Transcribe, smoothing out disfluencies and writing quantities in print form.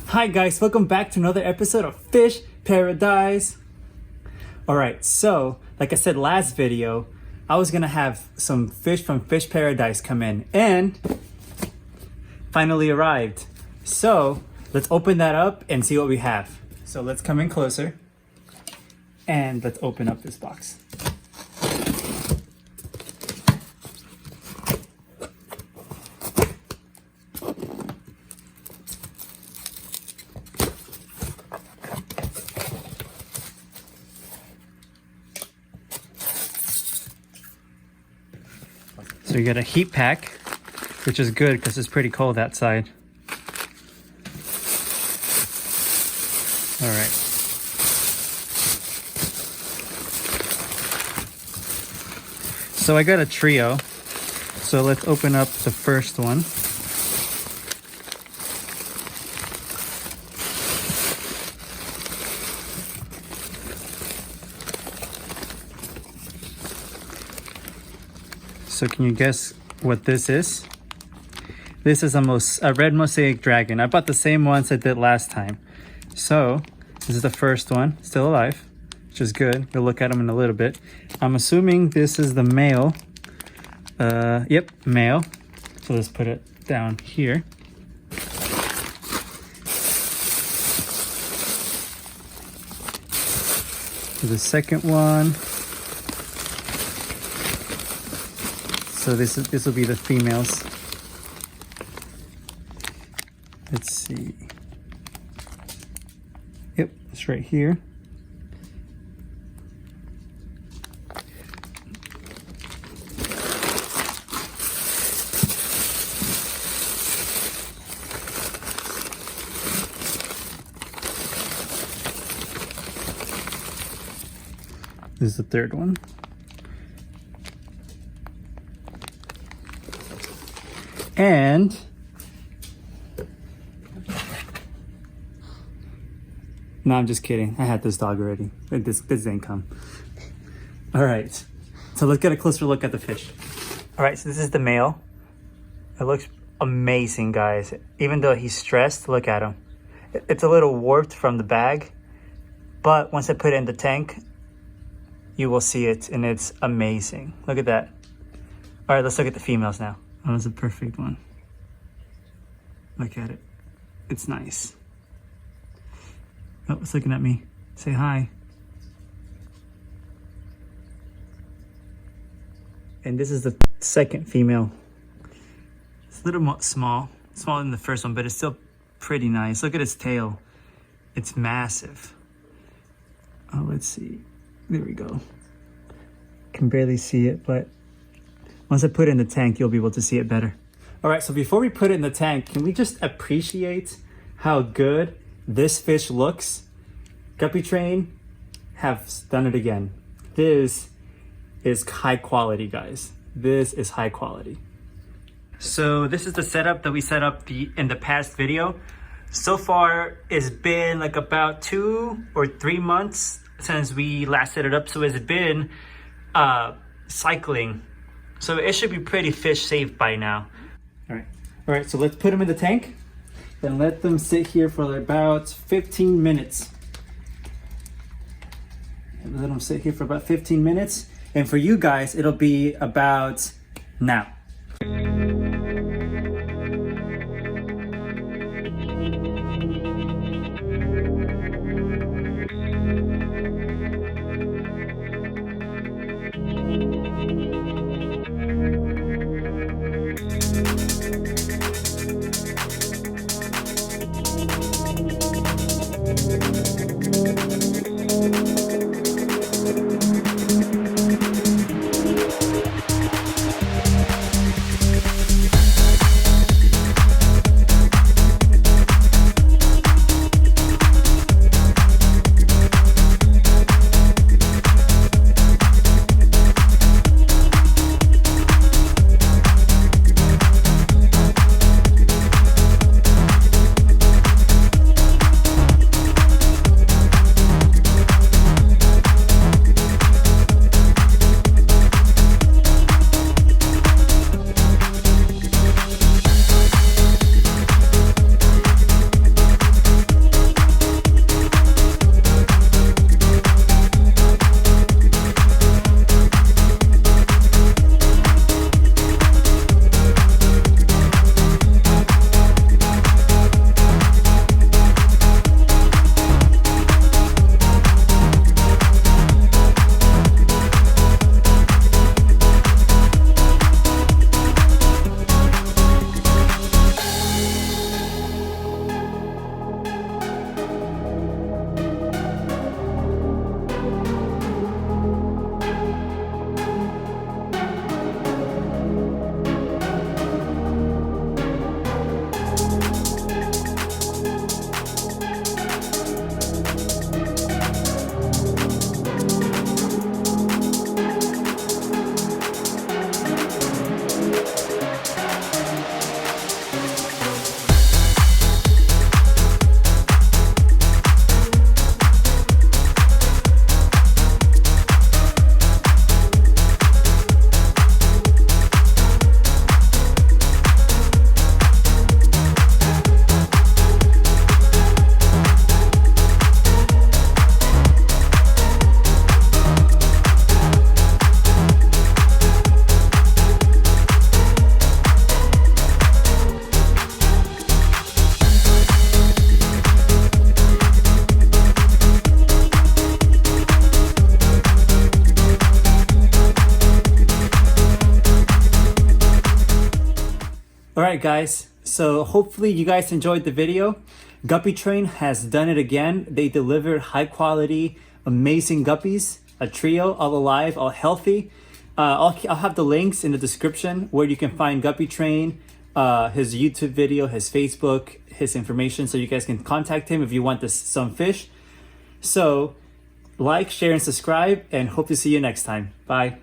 Hi guys, welcome back to another episode of Fish Paradise. Alright, so like I said last video, I was gonna have some fish from Fish Paradise come in and finally arrived. So let's open that up and see what we have. So let's come in closer and let's open up this box. So you get a heat pack, which is good because it's pretty cold outside. All right. So I got a trio. So let's open up the first one. So can you guess what this is? This is a Red Mosaic Dragon. I bought the same ones I did last time. So this is the first one, still alive, which is good. We'll look at them in a little bit. I'm assuming this is the male. Yep, male. So let's put it down here. So the second one. So this will be the females. Let's see. Yep, it's right here. This is the third one. And no, I'm just kidding. I had this dog already. This didn't come. All right, so let's get a closer look at the fish. All right, so this is the male. It looks amazing, guys. Even though he's stressed, look at him. It's a little warped from the bag, but once I put it in the tank, you will see it, and it's amazing. Look at that. All right, let's look at the females now. That was a perfect one. Look at it. It's nice. Oh, it's looking at me. Say hi. And this is the second female. It's a little more smaller than the first one, but it's still pretty nice. Look at its tail. It's massive. Oh, let's see. There we go. Can barely see it, but once I put it in the tank, you'll be able to see it better. All right, so before we put it in the tank, can we just appreciate how good this fish looks? Guppy Train have done it again. This is high quality, guys. This is high quality. So this is the setup that we set up in the past video. So far, it's been like about 2 or 3 months since we last set it up. So it's been cycling. So it should be pretty fish safe by now. All right, so let's put them in the tank and let them sit here for about 15 minutes. Let them sit here for about 15 minutes. And for you guys, it'll be about now. All right, guys. So hopefully you guys enjoyed the video. Guppy Train has done it again. They delivered high quality, amazing guppies, a trio, all alive, all healthy. I'll have the links in the description where you can find Guppy Train, his YouTube video, his Facebook, his information, so you guys can contact him if you want some fish. So like, share, and subscribe, and hope to see you next time. Bye.